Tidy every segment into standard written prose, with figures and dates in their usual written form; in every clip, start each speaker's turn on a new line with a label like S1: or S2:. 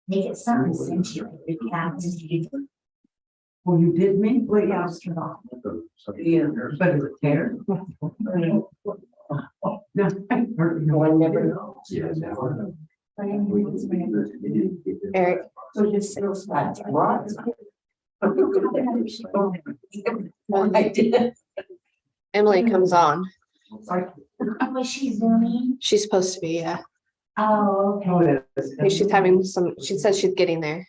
S1: Make it sound essential.
S2: Well, you did me?
S1: Well, yeah, I was turned off.
S2: Yeah, but it's there. No, one never knows.
S1: Eric.
S2: I did.
S3: Emily comes on.
S1: Was she zooming?
S3: She's supposed to be, yeah.
S1: Oh, okay.
S3: Hey, she's having some, she says she's getting there.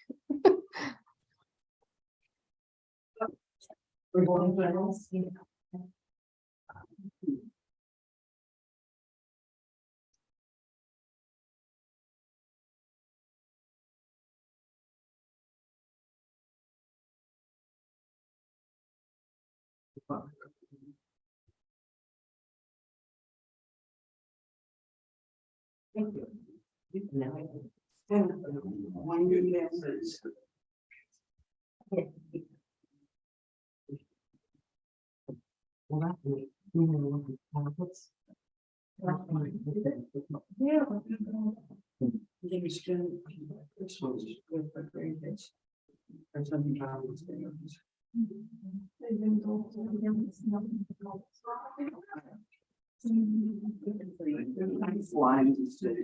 S2: Thank you. One good message. Well, that's neat. This one's good for grades. Or something about this video. Lines instead.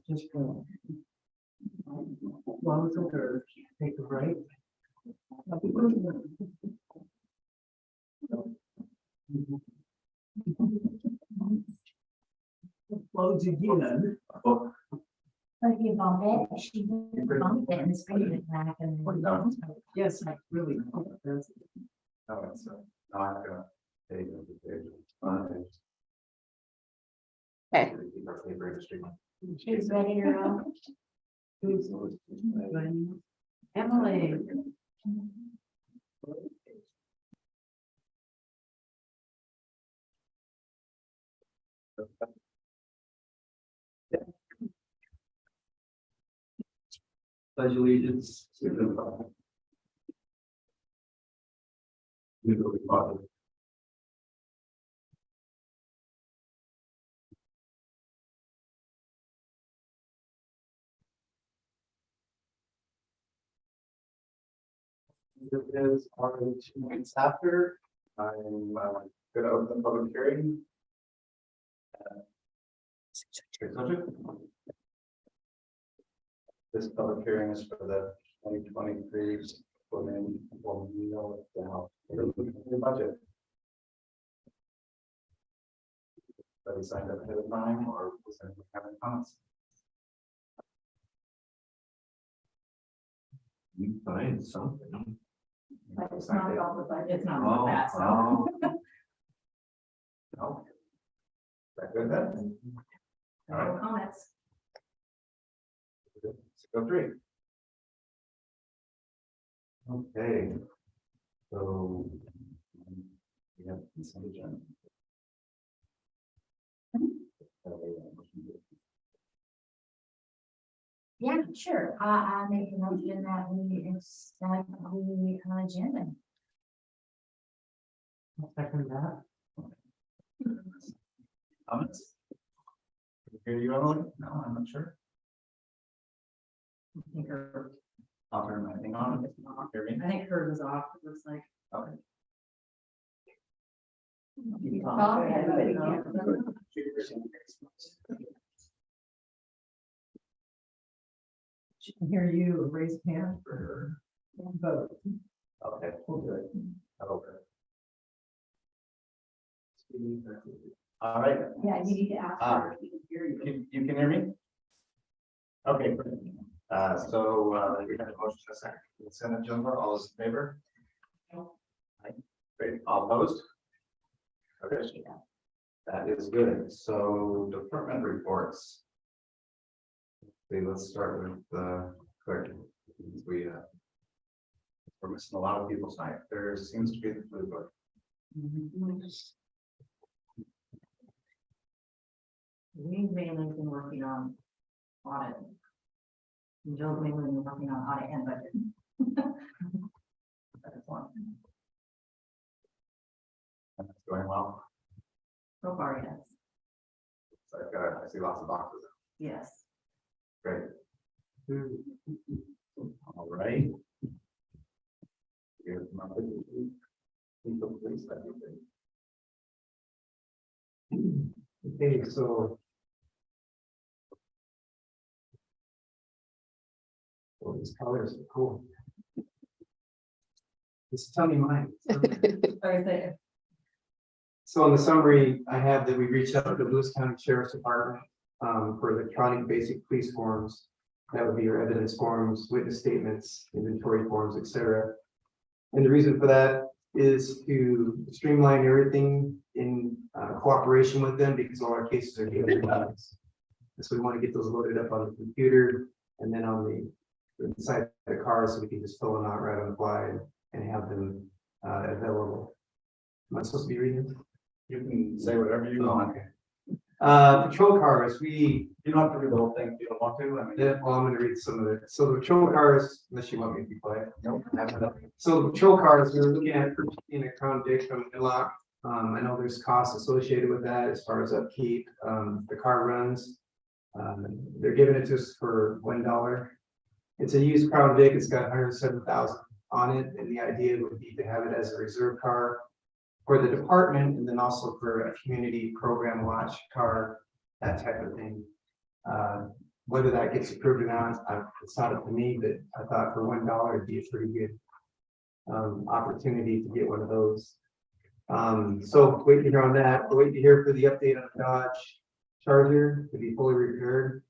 S2: Just go. Close it or take a break. Close again.
S1: But if you bump it, she bumped it and the screen went back and.
S2: Yes, I really.
S4: No, it's not gonna take it.
S3: Okay.
S1: She's ready to roll.
S2: Emily.
S4: Pledge allegiance to the flag. To the republic. This is our 2 minutes after. I'm going to open the public hearing. Subject. This public hearing is for the 2023 women budget. Are they signed up ahead of time or was anyone having comments? You find something.
S1: But it's not all the budget, it's not
S4: Oh,
S1: all that, so.
S4: No. Is that good then? All right.
S1: No comments.
S4: Let's go 3. Okay. So we have consent agenda.
S1: Yeah, sure. I make a motion that we accept the agenda.
S2: I'll second that.
S4: Comments? Hear you, Emily? No, I'm not sure.
S5: I think her,
S4: I'll turn my thing on. Hear me?
S5: I think hers is off, it looks like.
S4: Okay.
S2: She can hear you raise hand for her vote.
S4: Okay, we'll do it. Okay. All right.
S1: Yeah, you need to ask her if you can hear you.
S4: You can hear me? Okay, great. So we have a motion to second. Consent agenda, all those in favor? Aye. Great, all opposed? Okay. That is good. So department reports. Okay, let's start with the clerk. We we're missing a lot of people tonight. There seems to be the flu book.
S5: We mainly been working on audit. And Joe's mainly been working on audit and budget. That's one.
S4: And it's going well.
S5: So far, yes.
S4: So I see lots of boxes.
S5: Yes.
S4: Great. All right. Here's my people, please, that'd be great.
S6: Okay, so. Oh, these colors are cool. Just tell me mine. So in the summary, I have that we reached out to the Lewis County Sheriff's Department for electronic basic police forms. That would be your evidence forms, witness statements, inventory forms, etc. And the reason for that is to streamline everything in cooperation with them, because all our cases are daily files. So we want to get those loaded up on the computer and then on the inside of the car, so we can just fill them out right on the fly and have them available. Am I supposed to be reading?
S4: You can say whatever you want.
S6: Patrol cars,
S4: You don't have to read the whole thing if you don't want to. I mean,
S6: well, I'm gonna read some of it. So the patrol cars, unless you want me to be quiet.
S4: nope, that's enough.
S6: So the patrol cars, we were looking at purchasing a Crown Vic from Inlock. I know there's costs associated with that as far as upkeep. The car runs. They're giving it to us for $1. It's a used Crown Vic. It's got 107,000 on it, and the idea would be to have it as a reserve car for the department, and then also for a community program watch car, that type of thing. Whether that gets approved or not, it's not up to me, but I thought for $1 it'd be a pretty good opportunity to get one of those. So wait to hear on that. We'll wait to hear for the update on the Dodge Charger to be fully repaired.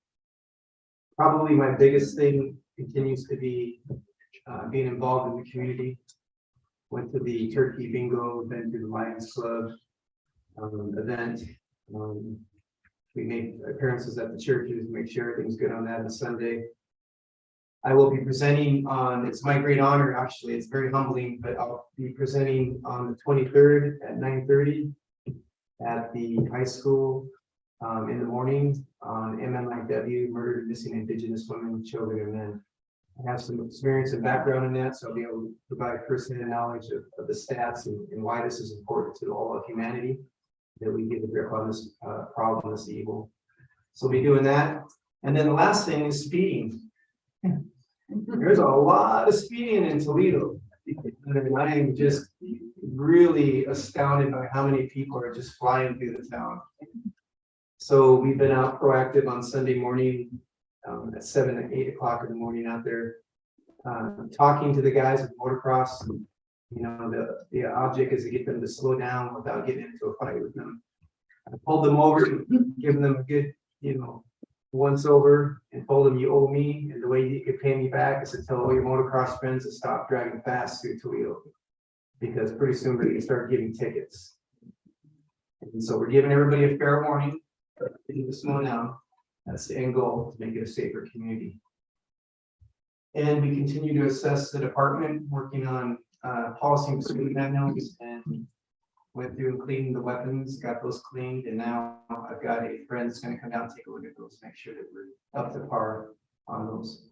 S6: Probably my biggest thing continues to be being involved in the community. Went to the turkey bingo, then to the Lions Club event. We make appearances at the churches, make sure everything's good on that on Sunday. I will be presenting on, it's my great honor, actually, it's very humbling, but I'll be presenting on the 23rd at 9:30 at the high school in the morning on MMIW, Murdered, Missing Indigenous Women, Children, and Men. I have some experience and background in that, so I'll be able to provide firsthand knowledge of the stats and why this is important to all of humanity, that we get a grip on this problem, this evil. So we'll be doing that. And then the last thing is speeding. There's a lot of speeding in Toledo. And I am just really astounded by how many people are just flying through the town. So we've been out proactive on Sunday morning at 7 and 8 o'clock in the morning out there, talking to the guys with motocross. You know, the object is to get them to slow down without getting into a fight with them. I pulled them over and given them a good, once over, and told them, you owe me, and the way you could pay me back is to tell all your motocross friends to stop driving fast through Toledo, because pretty soon we're going to start giving tickets. And so we're giving everybody a fair warning. They need to slow down. That's the end goal, to make it a safer community. And we continue to assess the department, working on policy and procedure manuals, and went through and cleaned the weapons, got those cleaned, and now I've got a friend that's going to come down and take a look at those, make sure that we're up to par on those.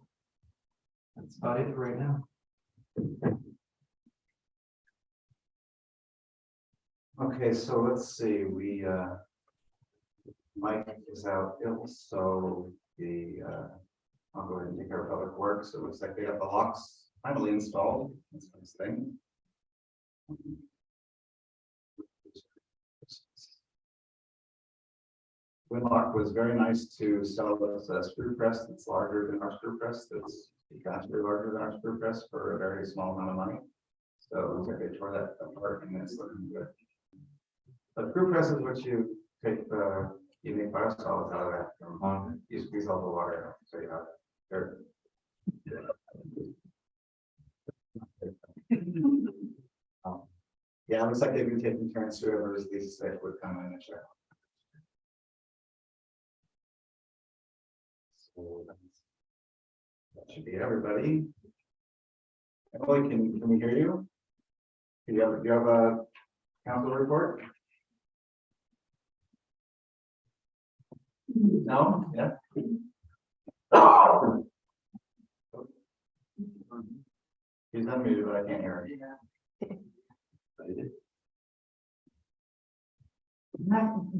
S6: That's about it for right now.
S4: Okay, so let's see, Mike is out ill, so I'll go ahead and take care of public works. It looks like they got the locks finally installed. That's a nice thing. Winlock was very nice to sell us a screw press that's larger than our screw press. That's vastly larger than our screw press for a very small amount of money. So it looks like they tore that apart and it's looking good. The screw press is what you take the evening fire solids out of that from. You squeeze all the water out, so you have dirt. Yeah, it looks like they've been taking turns to whoever is least safe would come in and check. So that should be everybody. Emily, can we hear you? Do you have a council report? No, yeah. She's unmuted, but I can't hear her.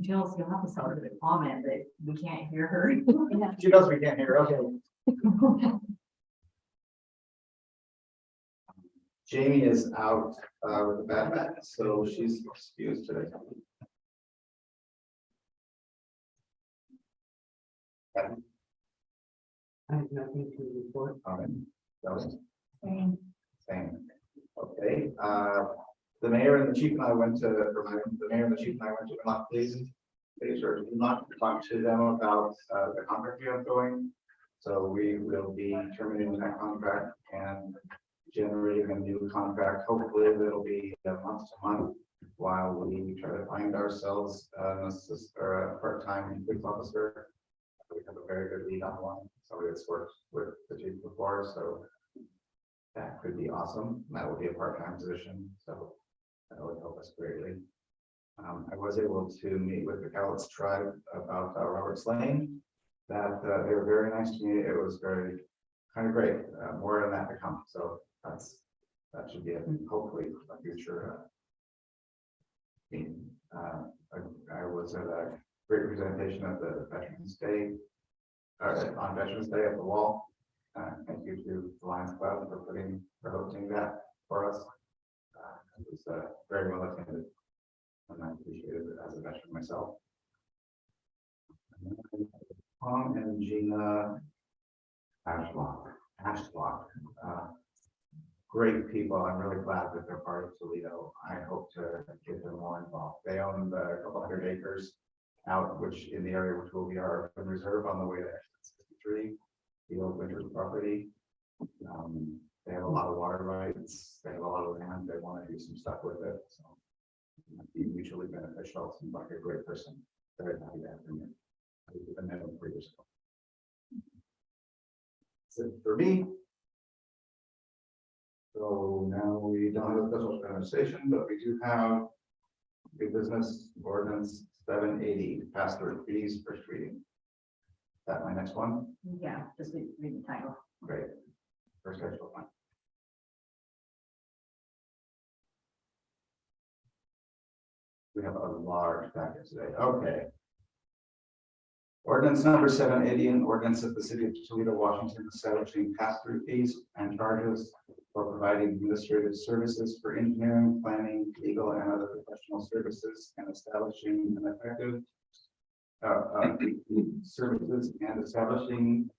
S5: Jill's, you'll have to start with a comment that we can't hear her.
S4: She knows we can't hear her, okay. Jamie is out with a bad back, so she's excused today.
S6: I have nothing to report.
S4: Same. Okay, the mayor and the chief and I went to, the mayor and the chief and I went to Vermont Police. They sort of not talk to them about the contract we have going. So we will be terminating that contract and generating a new contract. Hopefully it'll be month to month while we try to find ourselves an assist or a part-time police officer. We have a very good lead on one, somebody that's worked with the chief before, so that could be awesome. That will be a part-time position, so that would help us greatly. I was able to meet with the Cowlitz tribe about Robert's Lane. That they were very nice to me. It was very kind of great. More of that to come. So that should be hopefully a future meeting. I was at a great presentation at the Veterans Day, on Veterans Day at the wall. Thank you to the Lions Club for hosting that for us. It was very well attended, and I appreciated it as a veteran myself. Tom and Gina Ashlock, great people. I'm really glad that they're part of Toledo. I hope to get them more involved. They own a couple hundred acres out, which in the area which will be our urban reserve on the way to Exit 63, the old Winters property. They have a lot of water rights. They have a lot of land. They want to do some stuff with it. So it might be mutually beneficial. Seems like a great person. Very happy to have him. I've met him 3 years ago. That's it for me. So now we don't have a special conversation, but we do have the business ordinance 780 pass through fees first reading. Is that my next one?
S5: Yeah, just read the title.
S4: Great. First actual one. We have a large packet today. Okay. Ordinance number 780, an ordinance of the city of Toledo, Washington, establishing pass-through fees and charges for providing administrative services for engineering, planning, legal, and other professional services, and establishing an effective services and establishing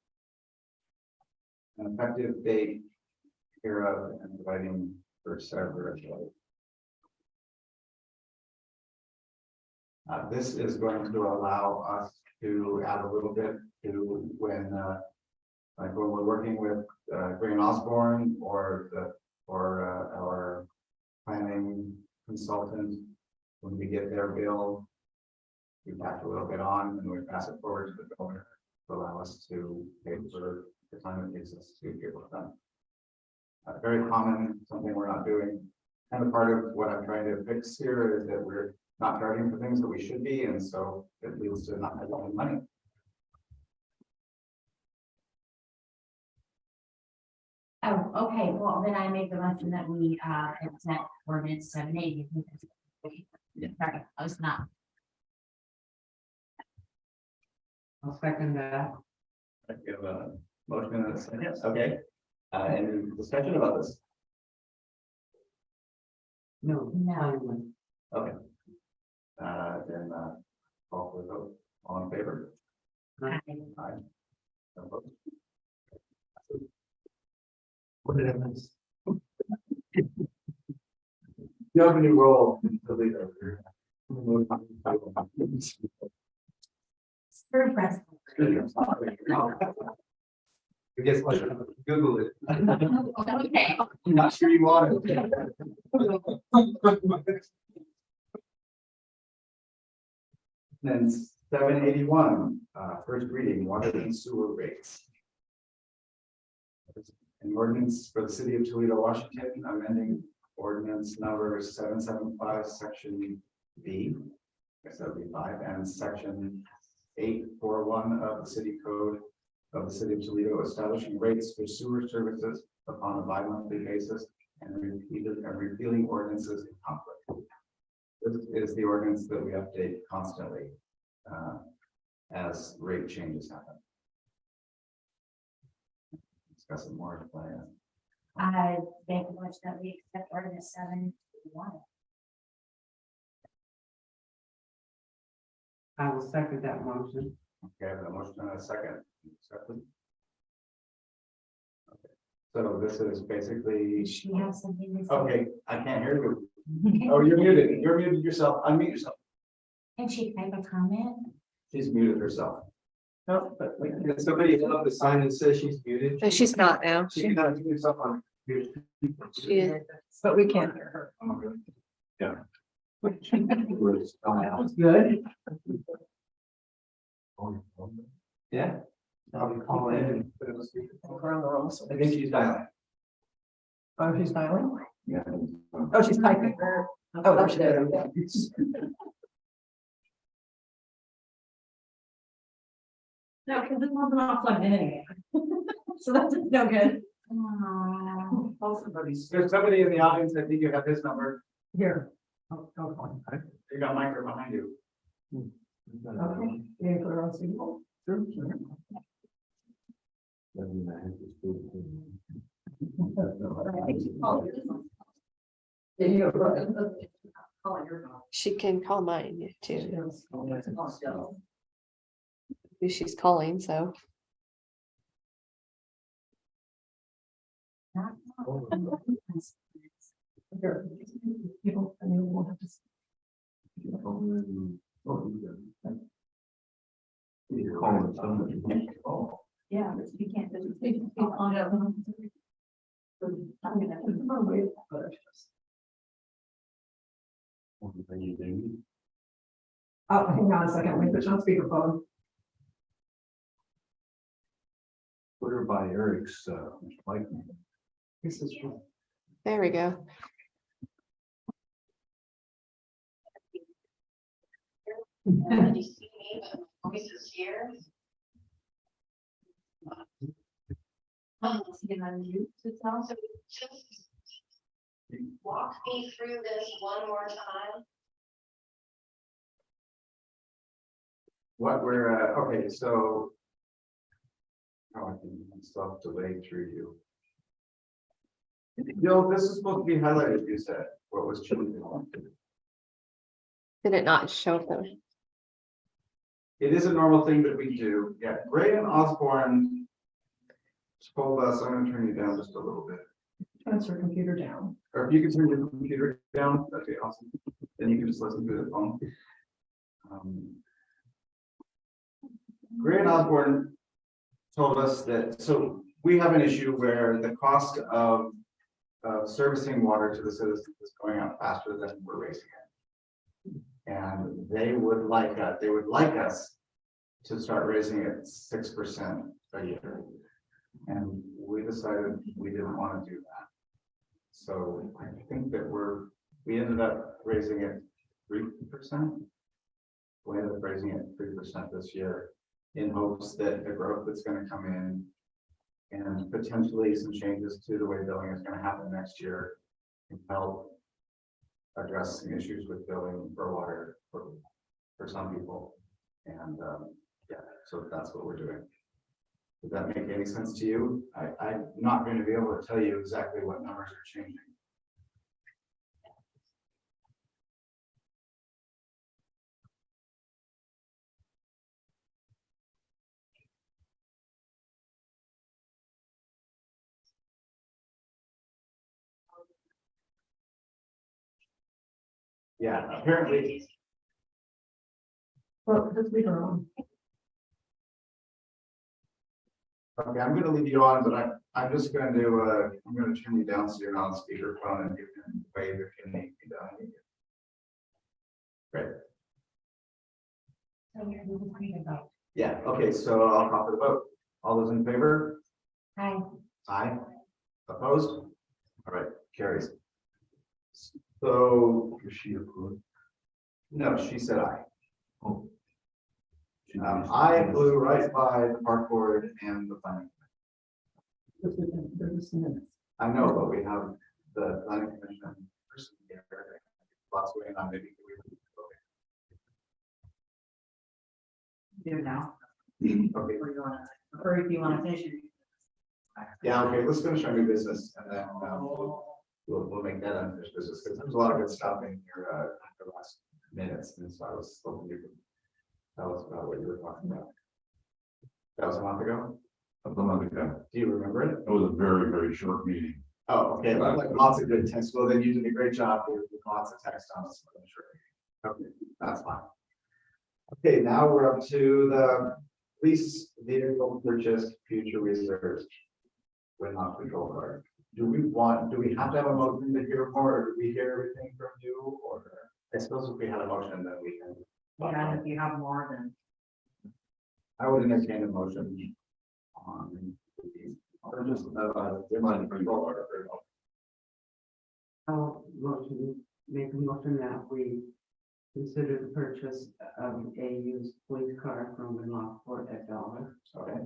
S4: an effective date hereof and providing for several. This is going to allow us to add a little bit to when, like when we're working with Green Osborne or our planning consultant, when we get their bill, we pass a little bit on and we pass it forward to the builder to allow us to pay for the time it takes us to get work done. Very common, something we're not doing. And a part of what I'm trying to fix here is that we're not charging for things that we should be, and so it leads to not having money.
S1: Oh, okay, well, then I make the motion that we accept ordinance 780. Sorry, I was not.
S2: I'll second that.
S4: We have a motion and a second. Yes. Okay. Any discussion about this?
S2: No.
S1: No.
S4: Okay. Then call for the vote. All in favor? Aye. Opposed?
S6: What did I miss? You have a new role in Toledo.
S1: For president.
S6: I guess I should Google it.
S1: Okay.
S6: I'm not sure you want it.
S4: Then 781, first reading, water and sewer rates. An ordinance for the city of Toledo, Washington, amending ordinance number 775, section B. I guess that would be 5, and section 841 of the city code of the city of Toledo, establishing rates for sewer services upon a bi-monthly basis and repealing ordinances in conflict. This is the ordinance that we update constantly as rate changes happen. Discuss it more.
S1: I make a motion that we accept ordinance 7-1.
S7: I will second that motion.
S4: Okay, I have a motion and a second. Accepted. Okay, so this is basically,
S1: She has something to say.
S4: okay, I can't hear you. Oh, you're muted. You're muted yourself. Unmute yourself.
S1: Can she type a comment?
S4: She's muted herself.
S6: No, but can somebody hold up the sign that says she's muted?
S3: No, she's not now.
S6: She cannot mute herself on.
S3: She is.
S2: But we can't hear her.
S4: Yeah.
S2: That's good.
S6: Yeah. Probably call in and put it on speaker.
S2: We're on the wrong side.
S6: I think she's dialing.
S2: Oh, she's dialing?
S4: Yeah.
S2: Oh, she's typing. Oh, there she is.
S5: No, because this one's not plugged in anyway. So that's no good.
S4: There's somebody in the audience. I think you have his number.
S2: Here. Oh, go on.
S4: You got Mike behind you.
S2: Okay. You put her on speaker. Sure, sure. Yeah, you go, right.
S3: She can call mine too.
S2: Yes.
S3: Who she's calling, so.
S2: Here. You don't, I mean, we'll have to.
S4: Oh,
S5: Yeah, but you can't. On it. I'm gonna.
S2: Oh, hang on a second, we put you on speakerphone.
S8: Put her by Eric's, mic.
S2: This is true.
S3: There we go.
S9: Walk me through this one more time.
S4: what we're, okay, so. Oh, I can self delay through you. Yo, this is supposed to be highlighted, you said, what was changed.
S3: Did it not show them?
S4: It is a normal thing that we do. Yeah, Gray and Osborne told us, I'm gonna turn you down just a little bit.
S2: Transfer computer down.
S4: Or if you can turn your computer down, that'd be awesome. Then you can just listen through the phone. Gray and Osborne told us that, so we have an issue where the cost of servicing water to the citizens is going up faster than we're raising it. And they would like us to start raising it 6% a year. And we decided we didn't want to do that. So I think that we ended up raising it 3%. We ended up raising it 3% this year in hopes that the growth that's going to come in and potentially some changes to the way billing is going to happen next year can help address some issues with billing for water for some people. And yeah, so that's what we're doing. Does that make any sense to you? I'm not going to be able to tell you exactly what numbers are changing. Yeah, apparently.
S2: Well, just leave her on.
S4: Okay, I'm gonna leave you on, but I'm just gonna do, I'm gonna turn you down so you're not on speakerphone and you can wave if you need me down. Great. Yeah, okay, so I'll call for the vote. All those in favor?
S1: Hi.
S4: Aye. Opposed? All right, carries. So,
S8: Is she approved?
S4: no, she said aye.
S8: Oh.
S4: I flew right by the park board and the planning.
S2: There's minutes.
S4: I know, but we have the planning commission person here. Lots going on, maybe.
S5: Do now,
S4: Okay,
S5: or you wanna, or if you wanna finish it.
S4: yeah, okay, let's finish our new business and then we'll make that unfinished business because there's a lot of good stuff in your the last minutes. And so I was hoping you could tell us about what you were talking about. That was a month ago.
S8: A month ago.
S4: Do you remember it?
S8: It was a very, very short meeting.
S4: Oh, okay, like lots of good text. Well, then you did a great job with lots of text on this. I'm sure. Okay, that's fine. Okay, now we're up to the police vehicle purchase future reserves. When not control card. Do we have to have a motion to hear more, or do we hear everything from you, or I suppose if we had a motion that we can.
S5: Yeah, if you have more than.
S4: I would entertain a motion on. Or just, remind control card.
S7: I'll make a motion that we consider the purchase of a used police car from the Lockport at $1.
S4: Okay.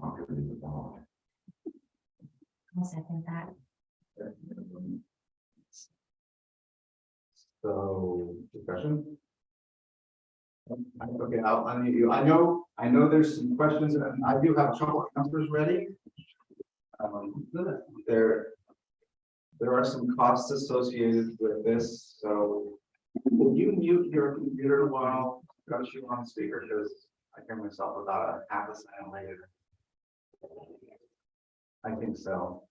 S8: I'll give you the ball.
S1: I'll second that.
S4: So, discussion? Okay, I'll unmute you. I know there's some questions, and I do have a couple of answers ready. There are some costs associated with this, so will you mute your computer while I've got you on speaker, because I hear myself about a half a second later. I think so.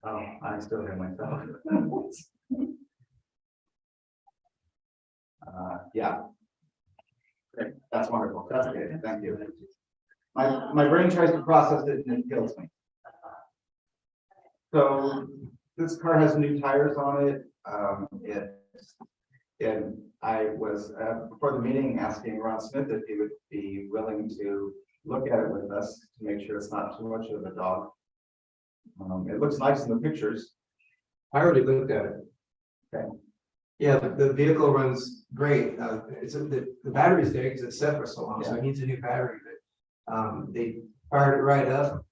S4: Oh, I still hear myself. Yeah. Great, that's wonderful. That's okay. Thank you. My brain tries to process it and it kills me. So this car has new tires on it. And I was before the meeting asking Ron Smith if he would be willing to look at it with us to make sure it's not too much of a dog. It looks nice in the pictures.
S6: I already looked at it.
S4: Okay.
S6: Yeah, the vehicle runs great. The battery's there because it's set for so long, so it needs a new battery, but they fired it right up.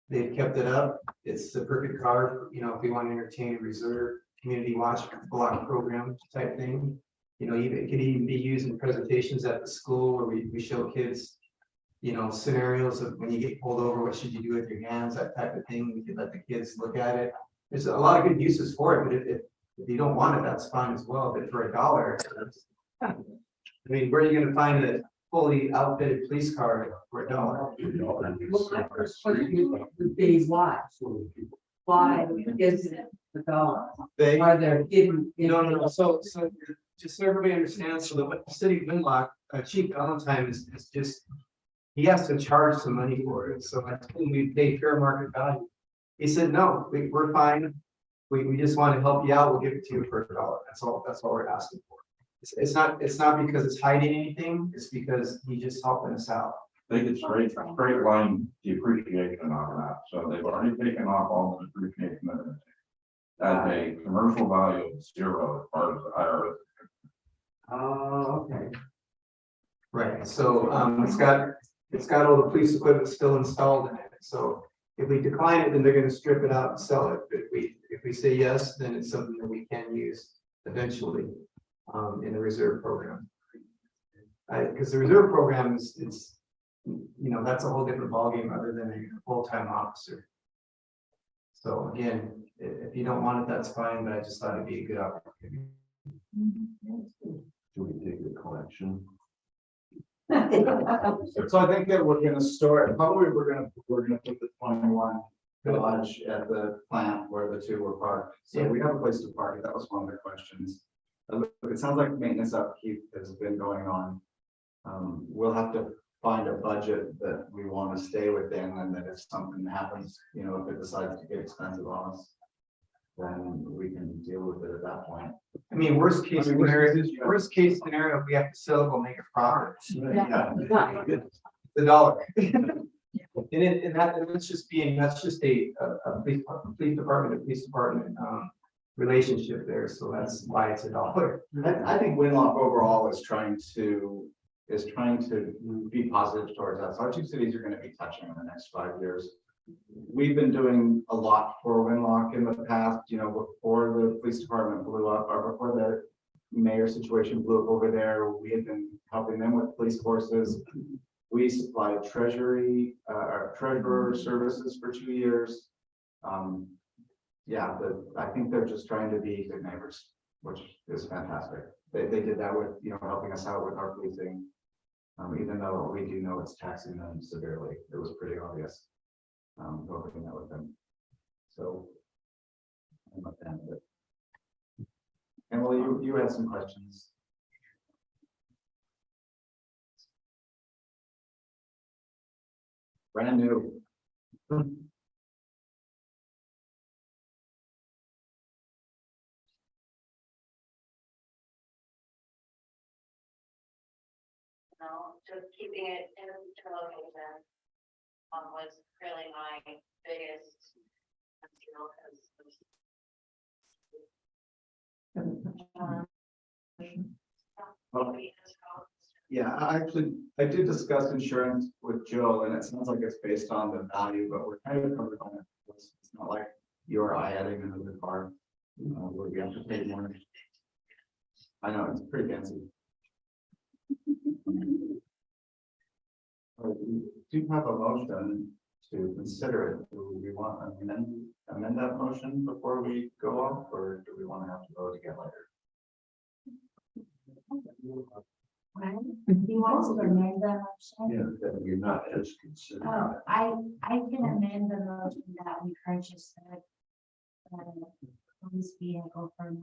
S6: They've kept it up. It's the perfect car, you know, if we want to entertain a reserve community watch block program type thing. You know, it could even be used in presentations at the school where we show kids, you know, scenarios of when you get pulled over, what should you do with your hands, that type of thing. We could let the kids look at it. There's a lot of good uses for it, but if you don't want it, that's fine as well. But for $1, I mean, where are you going to find a fully outfitted police car for $1?
S2: Well, my first question would be why? Why is it $1?
S4: They,
S2: Are there hidden?
S6: No. So just so everybody understands, so the city of Winlock, Chief Valentine is just, he has to charge some money for it. So I told him we pay fair market value. He said, no, we're fine. We just want to help you out. We'll give it to you for $1. That's all we're asking for. It's not because it's hiding anything. It's because he's just helping us out.
S8: They get straight line depreciation on that, so they've already taken off all the depreciation. As a commercial value of 0 as part of the IRS.
S6: Oh, okay. Right, so it's got all the police equipment still installed in it. So if we decline it, then they're gonna strip it out and sell it. But if we say yes, then it's something that we can use eventually in the reserve program. Because the reserve program is, you know, that's a whole different ballgame other than a full-time officer. So again, if you don't want it, that's fine, but I just thought it'd be a good opportunity.
S8: Do we take the collection?
S4: so I think that we're gonna store, probably we're gonna put the 21 Dodge at the plant where the 2 were parked. So we have a place to park it. That was one of the questions. It sounds like maintenance upkeep has been going on. We'll have to find a budget that we want to stay within, and that if something happens, you know, if it decides to get expensive on us, then we can deal with it at that point.
S6: I mean, worst case scenario, if we have to sell it, we'll make a profit.
S4: Yeah.
S6: The $1. And it's just that's just a police department, relationship there, so that's why it's $1.
S4: I think Winlock overall is trying to be positive towards us. Our two cities are going to be touching in the next 5 years. We've been doing a lot for Winlock in the past, before the police department blew up or before the mayor situation blew up over there. We had been helping them with police forces. We supplied treasurer services for 2 years. I think they're just trying to be good neighbors, which is fantastic. They did that with, helping us out with our policing. Even though we do know it's taxing them severely, it was pretty obvious. Working that with them. So I'm a fan of it. Emily, you had some questions. Brand new.
S9: Just keeping it in a central location was really my biggest deal
S4: Yeah, I did discuss insurance with Jill, and it sounds like it's based on the value, but we're kind of covered on it. It's not like you or I adding another car where we have to pay more. I know, it's pretty fancy. We do have a motion to consider it. Do we want to amend that motion before we go off, or do we want to have to vote again later?
S1: He wants to amend the motion.
S8: That you're not as considered.
S1: Oh, I can amend the motion that we purchased the police vehicle for $9,000.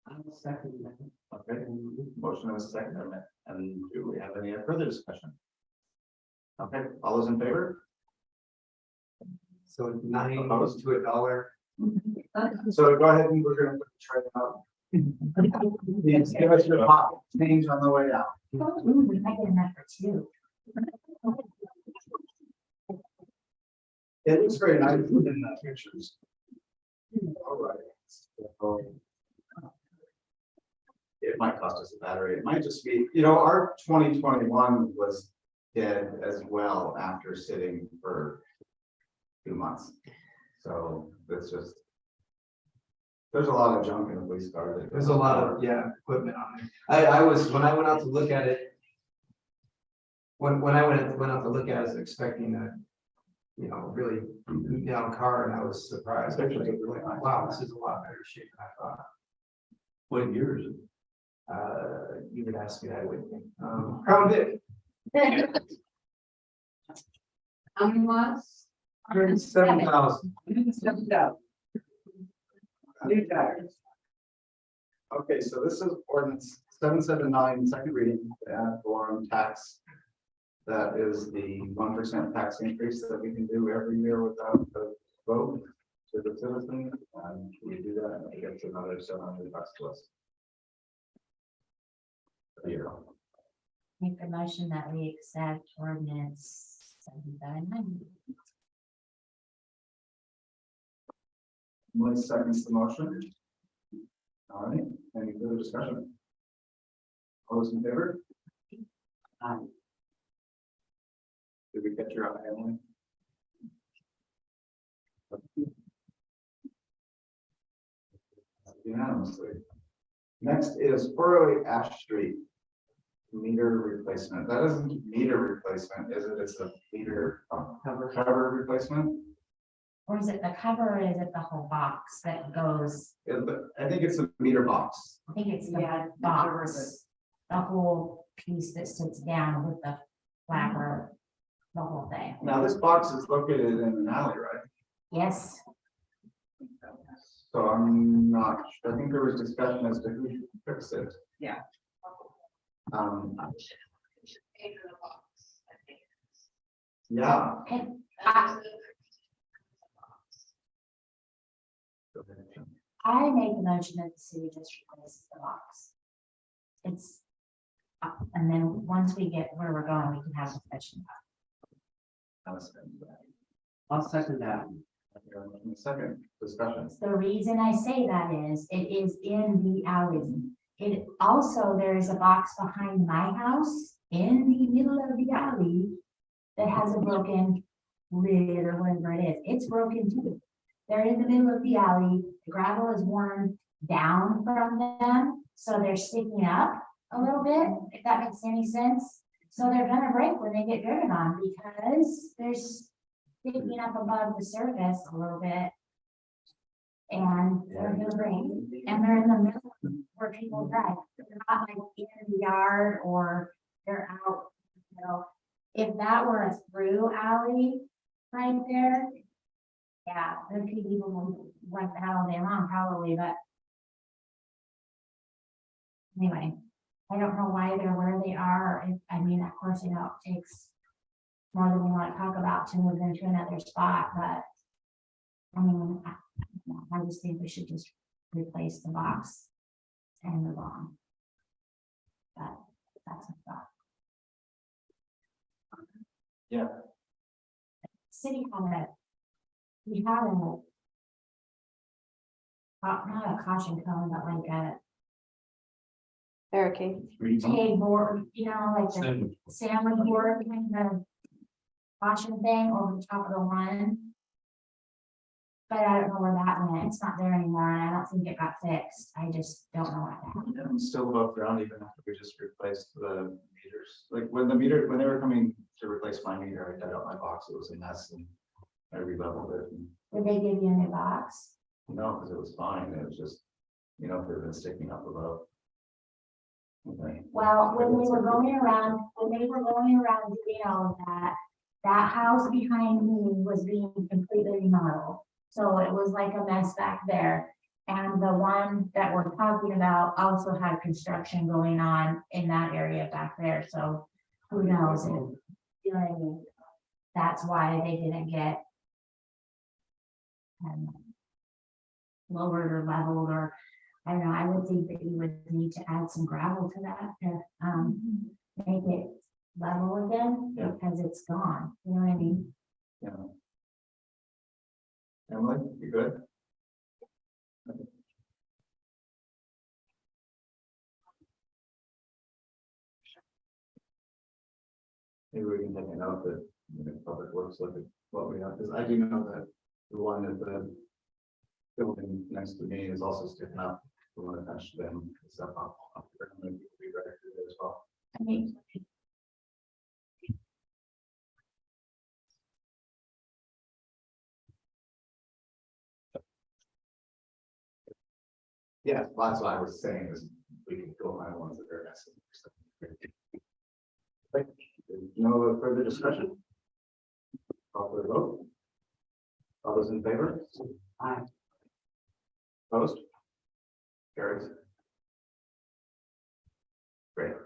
S7: I'll second that.
S4: Okay, motion was second, and do we have any further discussion? Okay, all those in favor?
S6: So 9
S4: Opposed?
S6: to $1.
S4: So go ahead and we're gonna put the tray out. Please give us your pocket change on the way out.
S1: Ooh, we might get that for two.
S4: It looks very nice in the pictures. All right. So, it might cost us a battery. It might just be, our 2021 was dead as well after sitting for 2 months. So it's just, there's a lot of junk in the police car.
S6: There's a lot of, equipment on there. I was, when I went out to look at it, when I went out to look at it, I was expecting a, really beat down car, and I was surprised. Actually, like, wow, this is a lot better shape than I thought.
S8: What year is it?
S6: You would ask me that, I wouldn't think. Crown Vic.
S7: How many was?
S6: 107,000.
S7: 7,000. New tires.
S4: Okay, so this is ordinance 779, second reading, the ad valorem tax. That is the 1% tax increase that we can do every year without the vote to the citizen. And we do that, and it gets another $700 to us. A year.
S1: Make a motion that we accept ordinance 779.
S4: Emily seconds the motion. All right, any further discussion? All those in favor? Aye. Did we catch your eye, Emily? Unanimously. Next is 408 Ash Street. Meter replacement. That isn't meter replacement, is it? It's a meter cover replacement.
S1: Or is it the cover, or is it the whole box that goes?
S4: I think it's a meter box.
S1: I think it's the box, the whole piece that sits down with the flapper, the whole thing.
S4: Now, this box is located in an alley, right?
S1: Yes,
S4: So I'm not sure. I think there was discussion as to who should fix it.
S7: Yeah.
S9: Pay for the box, I think.
S4: Yeah.
S1: and
S9: That's the-
S1: I make the motion that the city just replaces the box. And then once we get where we're going, we can have a discussion.
S4: I'll second that.
S7: I'll second that.
S4: Second discussion.
S1: The reason I say that is, it is in the alley. It also, there's a box behind my house in the middle of the alley that has a broken lid or whatever it is. It's broken too. They're in the middle of the alley. The gravel is worn down from them, so they're sticking up a little bit, if that makes any sense. So they're gonna break when they get driven on because they're sticking up above the surface a little bit. And they're gonna break, and they're in the middle where people drive. They're not like in the yard or they're out, you know. If that were a through alley right there, yeah, there could be people like that all day long probably, but anyway, I don't know why they're where they are. I mean, of course, you know, it takes more than we want to talk about to move them to another spot, but I mean, I just think we should just replace the box and move on. But that's my thought.
S4: Yeah.
S1: City we had a not a caution cone, but like a
S3: Barricade.
S1: hay board, you know, like the sandwich board kind of caution thing over the top of the one. But I don't know where that went. It's not there anymore, and I don't think it got fixed. I just don't know what happened.
S4: And still above ground even after we just replaced the meters. Like when when they were coming to replace my meter, I dug out my box, it was a mess and I re-leveled it. And,
S1: Did they give you a new box?
S4: no, because it was fine. It was just, you know, they've been sticking up above. Okay.
S1: Well, when they were going around doing all of that, that house behind me was being completely remodeled. So it was like a mess back there. And the one that we're talking about also had construction going on in that area back there. So who knows? You know what I mean? That's why they didn't get lowered or leveled, or I don't know. I would think that you would need to add some gravel to that to make it level again,
S4: Yeah.
S1: because it's gone. You know what I mean?
S4: Yeah. Emily, you good? Maybe we can take a note that, you know, public works look at what we have, because I do know that the one at the building next to me is also sticking up. We want to touch them, stuff up. We'll be ready to do it as well.
S1: I mean,
S4: Yeah, well, that's what I was saying is we can go on the ones that are messing. No further discussion. Call for the vote. All those in favor?
S7: Aye.
S4: Opposed? Carries. Great. Is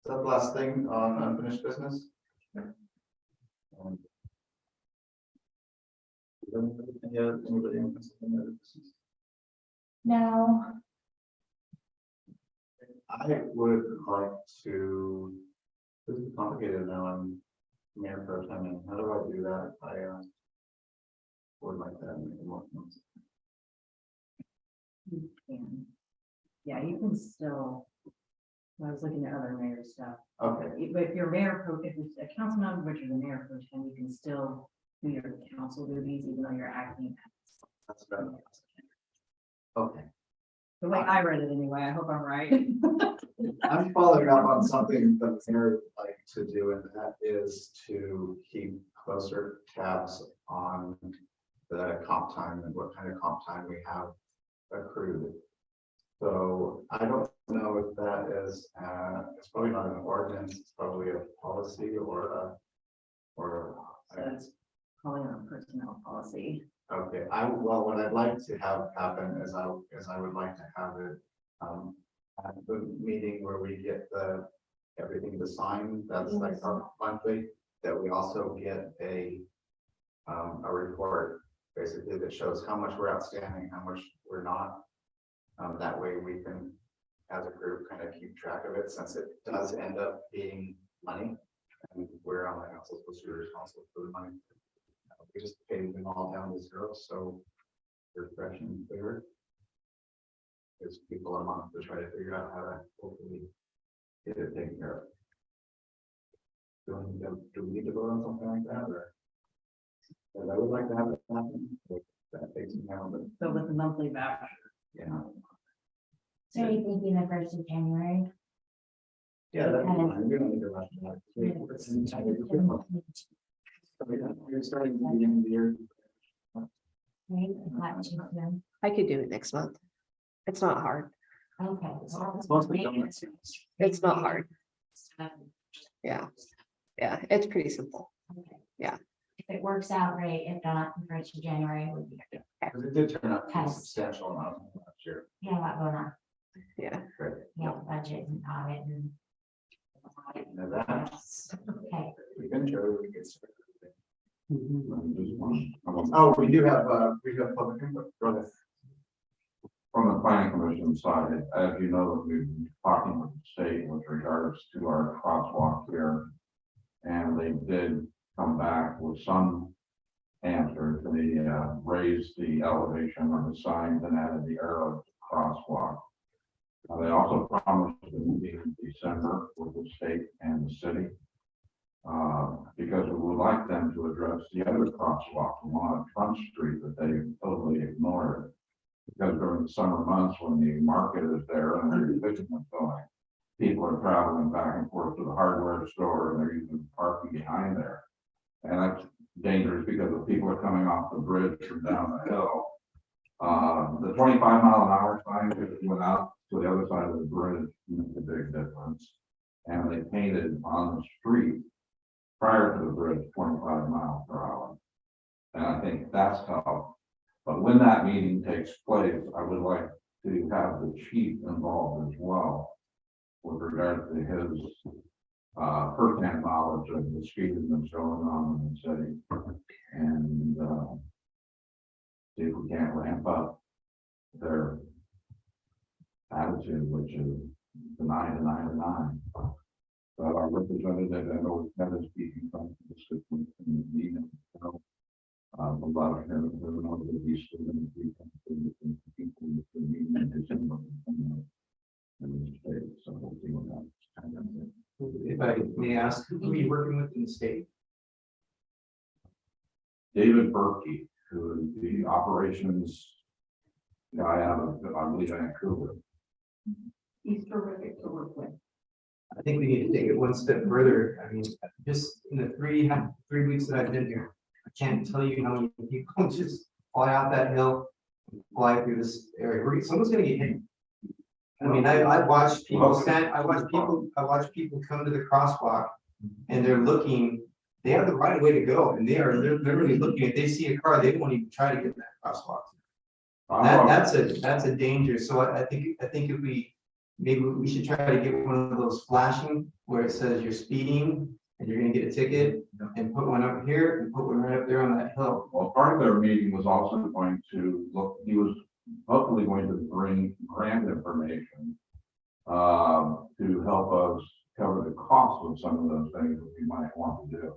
S4: that the last thing on unfinished business? Anybody else?
S1: no,
S4: I would like to, this is complicated now, I'm mayor pro tem, how do I do that? I would like to make a motion.
S5: You can. Yeah, you can still. I was looking at other mayor stuff.
S4: Okay,
S5: If you're mayor pro, if it's a council member, but you're the mayor pro tem, you can still do your council duties even though you're acting.
S4: that's better. Okay,
S5: The way I read it anyway, I hope I'm right.
S4: I'm following up on something that the mayor would like to do, and that is to keep closer tabs on the comp time and what kind of comp time we have accrued. So I don't know if that is, it's probably not an ordinance, it's probably a policy or
S5: So it's calling on personnel policy.
S4: okay, well, what I'd like to have happen is I would like to have it at the meeting where we get everything to sign, that's like our monthly, that we also get a report basically that shows how much we're outstanding, how much we're not. That way we can as a group, kind of keep track of it, since it does end up being money. And we're on the council supposed to be responsible for the money. We just paid them all down to zero, so we're fresh and clear. There's people a month to try to figure out how to hopefully get it taken care of. Do we need to vote on something like that, or? Because I would like to have it happen, but that takes some time, but
S5: So with the monthly voucher.
S4: yeah.
S1: So are you thinking the 1st of January?
S4: Yeah, that's fine. We don't need to rush that. You're starting at the beginning of the year.
S1: Right, is that too soon?
S3: I could do it next month. It's not hard.
S1: Okay.
S4: It's mostly donuts.
S3: It's not hard. Yeah. Yeah, it's pretty simple.
S1: Okay.
S3: Yeah.
S1: If it works out, great. If not, the 1st of January would be good.
S4: Because it did turn out to be a
S1: Yes.
S4: substantial amount last year.
S1: Yeah, a lot going on.
S3: Yeah.
S4: Great.
S1: Yeah, budget and audit and.
S4: Now that,
S1: Okay,
S4: we can show we get started.
S8: Just one-
S4: Oh, we do have public input. Go ahead.
S8: From the planning commission side, as you know, we've been talking with the state with regards to our crosswalk here. And they did come back with some answers. They raised the elevation of the signs and added the arrow crosswalk. They also promised a meeting in December with the state and the city. Because we would like them to address the other crosswalk along Front Street that they totally ignored. Because during the summer months when the market is there and there's business going, people are traveling back and forth to the hardware store and they're using parking behind there. And that's dangerous because the people are coming off the bridge from down the hill. The 25-mile-an-hour sign just went out to the other side of the bridge, makes a big difference. And they painted on the street prior to the bridge 25 miles per hour. And I think that's how. But when that meeting takes place, I would like to have the chief involved as well with regard to his firsthand knowledge of the speeding that's going on in the city. And see if we can't ramp up their attitude, which is deny. But our representative and always had us speaking from the system in the meeting. A lot of him, one of the beast in the people in the meeting in December. In the state, so we'll see what happens.
S6: If I may ask, who are you working with in the state?
S8: David Berkey, who is the operations guy out of, I believe, Vancouver.
S5: He's terrific to work with.
S6: I think we need to take it one step further. I mean, just in the three weeks that I've been here, I can't tell you how many people just fly out that hill, and fly through this area. Someone's gonna get hit. I mean, I watched people I watch people come to the crosswalk and they're looking, they have the right way to go and they're literally looking, if they see a car, they won't even try to get in that crosswalk. That's a danger. So I think if maybe we should try to get one of those flashing where it says you're speeding and you're gonna get a ticket and put one up here and put one right up there on that hill.
S8: Well, part of their meeting was also going to look, he was hopefully going to bring grant information to help us cover the cost of some of those things that we might want to do.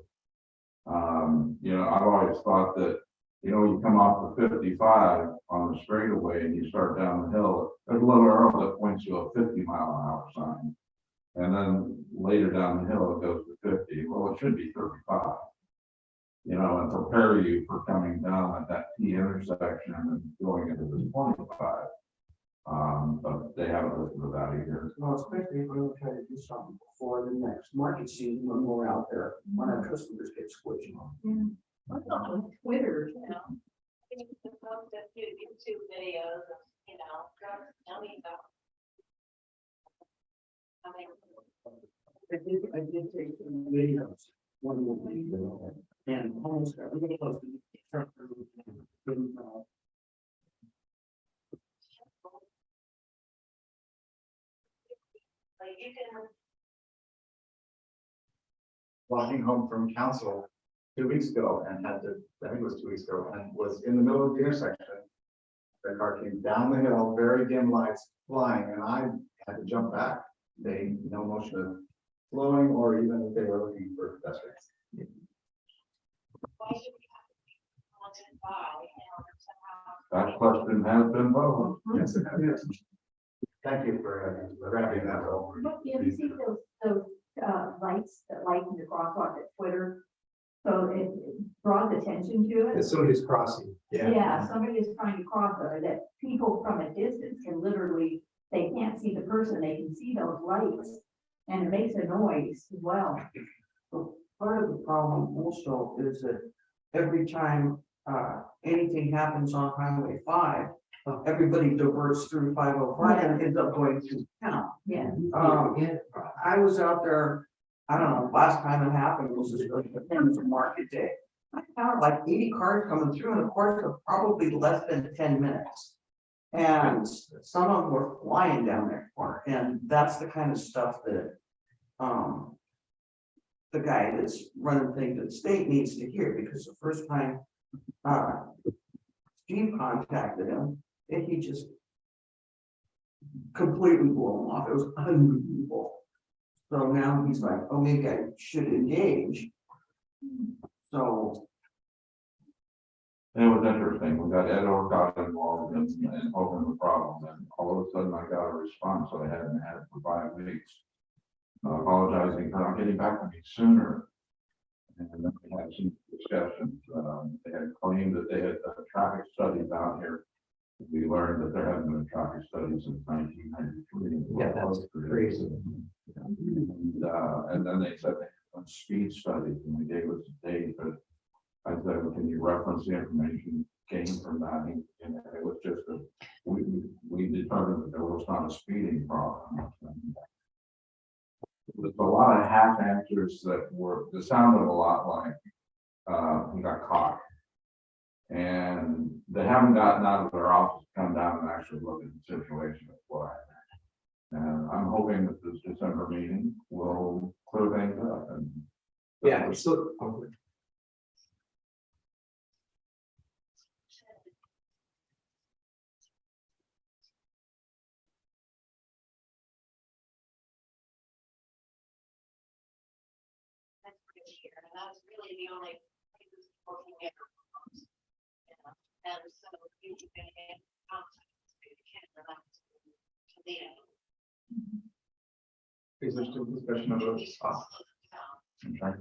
S8: I've always thought that, you come off the 55 on the straightaway and you start down the hill, there's a little arrow that points to a 50-mile-an-hour sign. And then later down the hill, it goes to 50. Well, it should be 35. And prepare you for coming down at that T intersection and going into the 25. But they haven't listened to that either.
S7: Well, especially if we're gonna try to do something before the next market season, when we're out there, when our customers get squished.
S5: Twitter,
S9: You can post a few YouTube videos of, tell me about.
S7: I did take some videos, one morning, and almost everybody close to the truck.
S9: Like you can.
S4: Walking home from council 2 weeks ago and I think it was 2 weeks ago, and was in the middle of the intersection. The car came down the hill, very dim lights flying, and I had to jump back. They, no motion of slowing or even if they were looking for pedestrians.
S9: Why should we have to be wanted by in order to have?
S8: That question has been voted.
S4: Yes, it is. Thank you for wrapping that up.
S5: But you ever see those lights that lighten the crosswalk at Twitter? So it draws attention to it.
S6: As somebody's crossing, yeah.
S5: Yeah, somebody is trying to cross over that people from a distance can literally, they can't see the person, they can see those lights. And it makes a noise as well.
S7: Part of the problem also is that every time anything happens on Highway 5, everybody diverts through 505 and ends up going through town.
S5: Yeah.
S7: I was out there, I don't know, last time it happened was a market day. I found like 80 cars coming through in a course of probably less than 10 minutes. And some of them were flying down that corner, and that's the kind of stuff that the guy that's running things at the state needs to hear, because the first time Steve contacted him, and he just completely blew him off. It was unbelievable. So now he's like, oh, maybe I should engage. So
S8: It was interesting. We got Ed Orcott involved in opening the problem, and all of a sudden I got a response that I hadn't had for 5 weeks. Apologizing for not getting back to me sooner. And then we had some discussions. They had claimed that they had done traffic studies out here. We learned that there hadn't been traffic studies since 1993.
S6: Yeah, that's crazy.
S8: And then they said they had done speed studies, and they gave us a date, but I said, well, can you reference the information gained from that? And it was just we determined that there was not a speeding problem. There's a lot of half answers that sounded a lot like we got caught. And they haven't gotten out of their office to come down and actually look at the situation at play. And I'm hoping that this December meeting will clear things up. And
S6: Yeah, so.
S9: That's pretty here, and that's really the only places people can get. You know, and so you can get contact to the camera, to the end.
S4: Is there still discussion about
S8: Okay.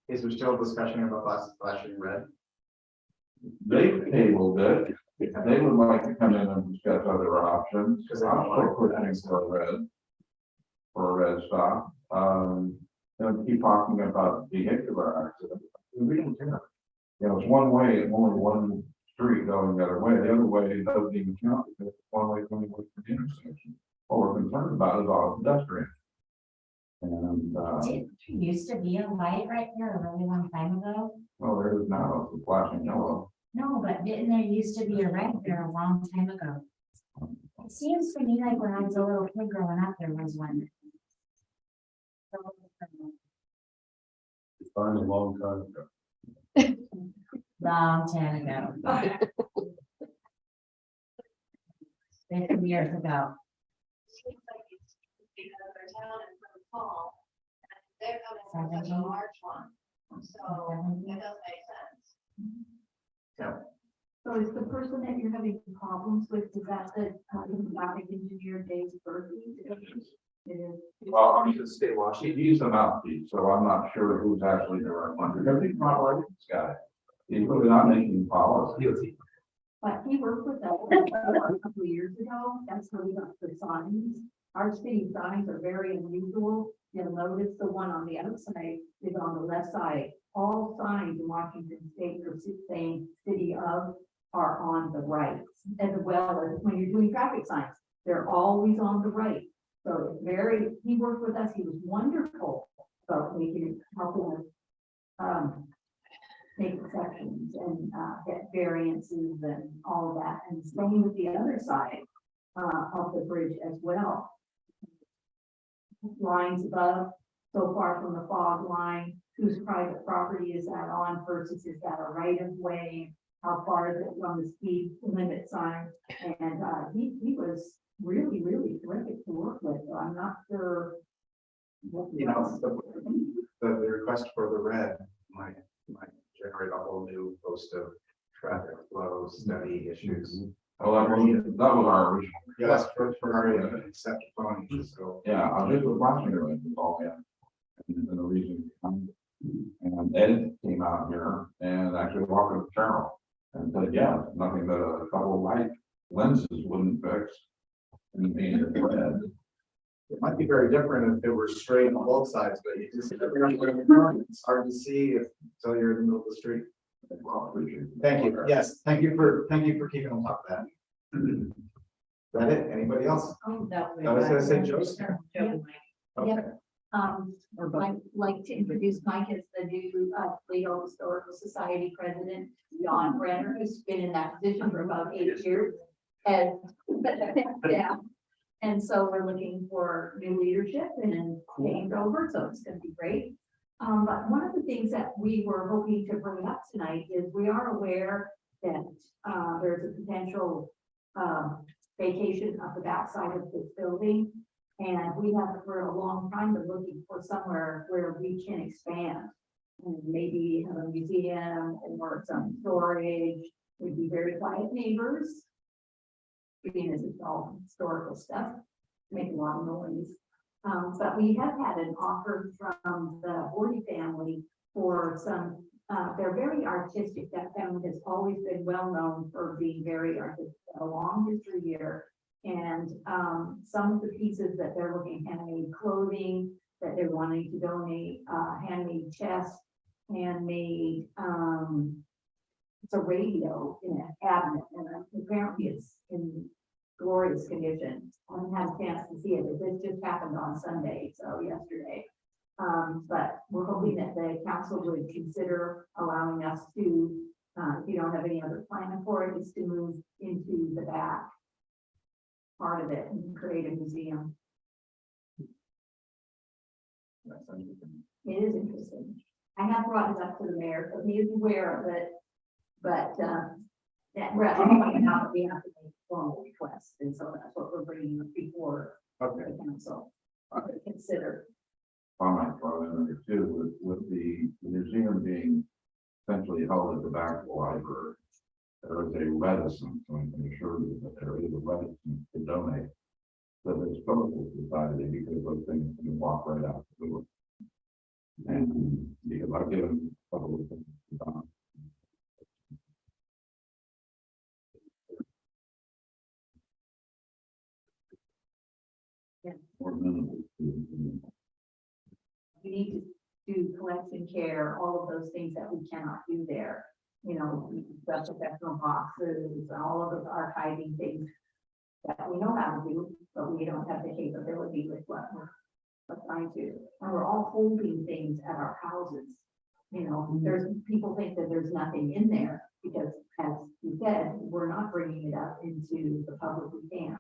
S4: Is there still discussion about flashing red?
S8: They tabled it. They would like to come in and discuss other options.
S4: Because I don't want to
S8: put in for a red stop. Don't keep talking about vehicular accidents. We don't care. You know, it's one way, only one street going the other way. The other way doesn't even count because it's one way going away from the intersection. What we're concerned about is all pedestrians. And
S1: Did there used to be a light right here a really long time ago?
S8: well, there is now a flashing yellow.
S1: No, but didn't there used to be a red there a long time ago? It seems to me like when I was a little kid growing up, there was one.
S4: It's been a long time ago.
S1: Long time ago. 50 years ago.
S9: Seems like it's because their town is so small, and they're coming from such a large one, so it does make sense.
S5: So is the person that you're having problems with, is that the traffic engineer Dave Berkey? It is.
S8: Well, I mean,
S6: The state law sheet.
S8: he's the mouthpiece, so I'm not sure who's actually the right one. Because he's not like this guy. He's really not making policy.
S6: DOT.
S5: But he worked with us a couple of years ago, that's how we got the signs. Our city signs are very unusual. You'll notice the one on the outside is on the left side. All signs in Washington State are saying city of are on the right, as well as when you're doing traffic signs, they're always on the right. So it's very, he worked with us, he was wonderful about making it helpful with make exceptions and get variances and all of that, and same with the other side of the bridge as well. Lines above, so far from the fog line, whose private property is that on versus is that a right of way? How far is it from the speed limit sign? And he was really, really terrific to work with. So I'm not sure.
S4: You know, the request for the red might generate a whole new host of traffic flow study issues.
S8: Well, that was our original.
S4: Yes, for our accept phone, so.
S8: Yeah, I just was watching it, it was all, yeah. And the reason, and Ed came out here and actually walked up to Cheryl and said, yeah, nothing that a couple of light lenses wouldn't fix. And being red.
S4: It might be very different if it were straight on both sides, but you just, it's hard to see until you're in the middle of the street.
S8: Well, appreciate it.
S4: Thank you. Yes, thank you for keeping on top of that. Is that it? Anybody else?
S5: Oh, that
S4: I was gonna say Joseph.
S5: Yep.
S4: Okay.
S5: I'd like to introduce Mike as the new Toledo Historical Society president, John Brenner, who's been in that position for about 8 years. And, yeah, and so we're looking for new leadership and change over, so it's gonna be great. But one of the things that we were hoping to bring up tonight is we are aware that there's a potential vacation of the backside of this building. And we have for a long time been looking for somewhere where we can expand. And maybe have a museum or some storage. We'd be very quiet neighbors. Being as it's all historical stuff, make a lot of noise. But we have had an offer from the Bordy family for some, they're very artistic. That family has always been well known for being very artistic, a long history here. And some of the pieces that they're looking, handmade clothing that they're wanting to donate, handmade chests, handmade, it's a radio in a cabinet, and apparently it's in glorious condition. I haven't had a chance to see it. This just happened on Sunday, so yesterday. But we're hoping that the council would consider allowing us to, if you don't have any other plan for it, is to move into the back part of it and create a museum. It is interesting. I have brought it up to the mayor, so he is aware of it, but that we're finding out that we have to make formal requests, and so that's what we're bringing before
S4: Okay.
S5: the council to consider.
S8: I might throw in there too, with the museum being essentially held at the back of the library. There is a reticence, and I can assure you that there is a reticence to donate to the historical society because those things can walk right out the door. And because I've given a couple of things to Don.
S5: Yeah.
S8: Or minimal.
S5: We need to do collection care, all of those things that we cannot do there. You know, special professional boxes, and all of those archiving things that we know how to do, but we don't have the capability with what we're trying to. And we're all holding things at our houses. You know, there's people think that there's nothing in there because, as you said, we're not bringing it up into the public. We can't.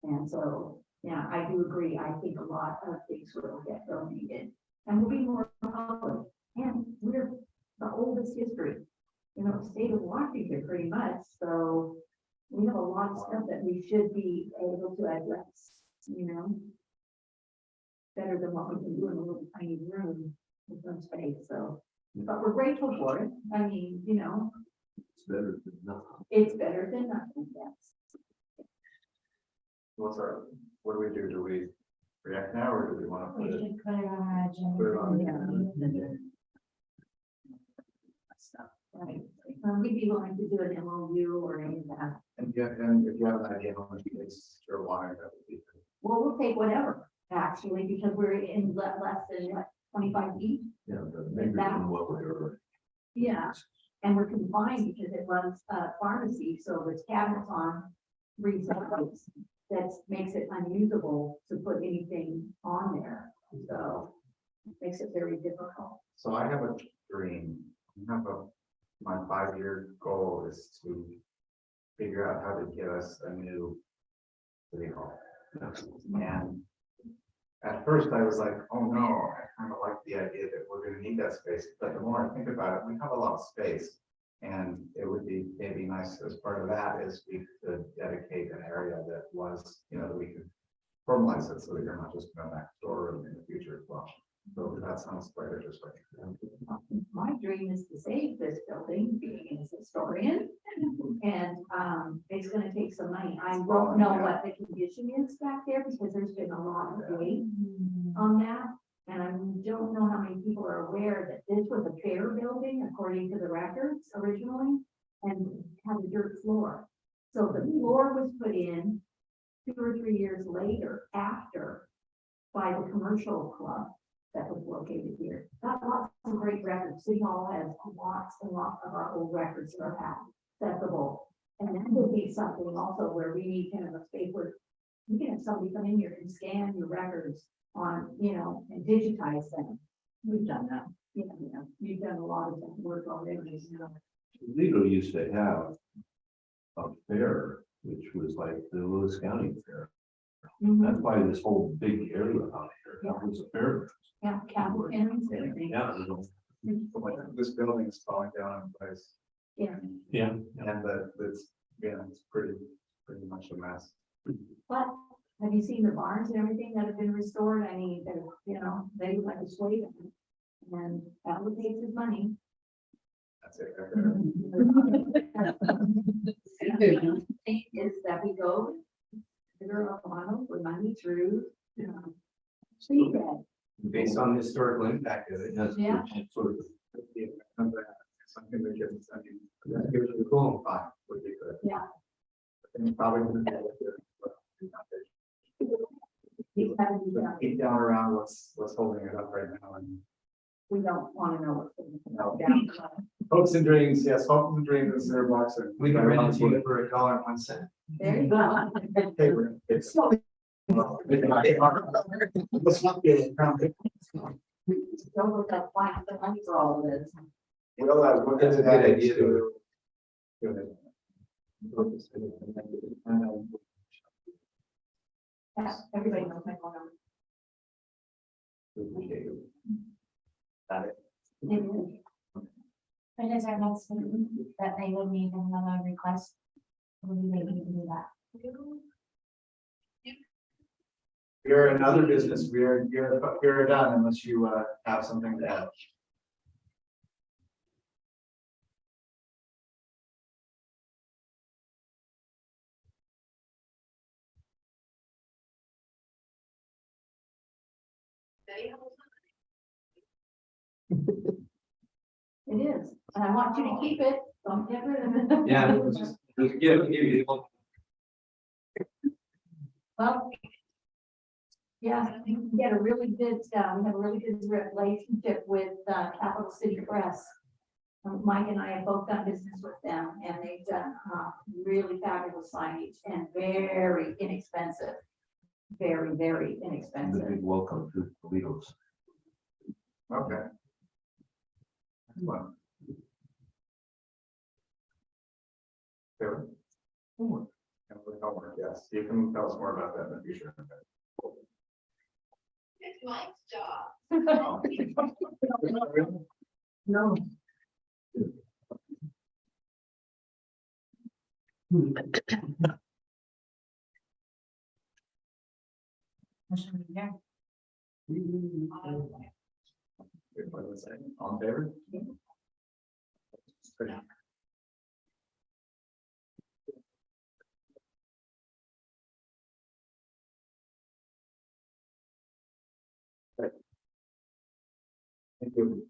S5: And so, yeah, I do agree. I think a lot of things will get donated and we'll be more public. And we're the oldest history, you know, state of Washington pretty much. So we have a lot of stuff that we should be able to address, you know, better than what we can do in a little tiny room with no space. So, but we're grateful for it. I mean, you know,
S2: It's better than nothing.
S5: it's better than nothing. Yes.
S4: What do we do? Do we react now or do we want to
S1: We
S4: put it?
S1: should put it on our agenda.
S4: Put it on.
S5: Right. We'd be willing to do an MOU or any of that.
S4: And if you have an idea how much space you're wanting, that would be.
S5: Well, we'll take whatever, actually, because we're in less than what, 25 feet.
S2: Yeah, the neighbors know what we're.
S5: Yeah. And we're confined because it runs a pharmacy, so there's cabinets on 3 sides. That makes it unusable to put anything on there. So it makes it very difficult.
S4: So I have a dream. My 5-year goal is to figure out how to get us a new city hall. And at first I was like, oh no, I kind of like the idea that we're gonna need that space. But the more I think about it, we have a lot of space. And it would be maybe nice as part of that is we could dedicate an area that was, that we could formalize it so that you're not just going back door in the future as well. So that sounds quite interesting.
S5: My dream is to save this building, being a historian. And, it's gonna take some money. I don't know what the condition is back there because there's been a lot of weight on that. And I don't know how many people are aware that this was a bare building according to the records originally and had a dirt floor. So the floor was put in 2 or 3 years later after by the commercial club that was located here. Got lots of great records. City Hall has lots and lots of our old records that are accessible. And that would be something also where we need kind of a space where you can have somebody come in here and scan your records on, and digitize them. We've done that. You've done a lot of that work already.
S10: Toledo used to have a fair, which was like the Lewis County Fair.
S5: Mhm.
S10: That's why this whole big area out here, that was a fair.
S5: Yeah, capital and everything.
S10: Yeah. it was
S4: This building is falling down in place.
S5: Yeah.
S10: Yeah.
S4: And it's pretty much a mess.
S5: But have you seen the barns and everything that have been restored? I mean, they're, they look like a slave. And that would take his money.
S4: That's it.
S5: Thing is that we go, figure out a model for money through, street bed.
S6: Based on the historical impact of it.
S10: That's
S5: Yeah.
S10: sort of.
S4: Something that gives,
S6: That's really cool.
S4: five would be good.
S5: Yeah.
S4: And probably.
S5: You haven't,
S4: Keep down around what's holding it up right now, and
S5: we don't want to know what's going
S4: No.
S5: down.
S4: hopes and dreams, yes, hopes and dreams and cinder blocks. And
S6: We can rent it to you for $1.01.
S5: There you go.
S4: Paper. It's. Let's not get it.
S5: Don't look up why the money for all of this.
S4: Well, I was looking
S6: That's a
S4: at
S6: good
S4: that
S6: idea,
S4: too.
S5: Yeah, everybody knows my phone number.
S4: Got it.
S1: When is our next meeting that they would need another request? When we maybe do that?
S4: We're another business, we're done unless you have something to add.
S5: It is, and I want you to keep it, don't get rid of it.
S6: Yeah, it was just, it was a gift.
S5: Well. Yeah, we get a really good, we have a really good relationship with Capital City Press. Mike and I have both done business with them, and they've done really fabulous signage and very inexpensive. Very, very
S10: The
S5: inexpensive.
S10: big welcome to Toledo's.
S4: Okay. Excellent. Taylor? Homework. Yes, you can tell us more about that in the future.
S9: It's Mike's job.
S5: No.
S1: Motion to adjourn.
S4: What was that? All in favor? Great. Thank you.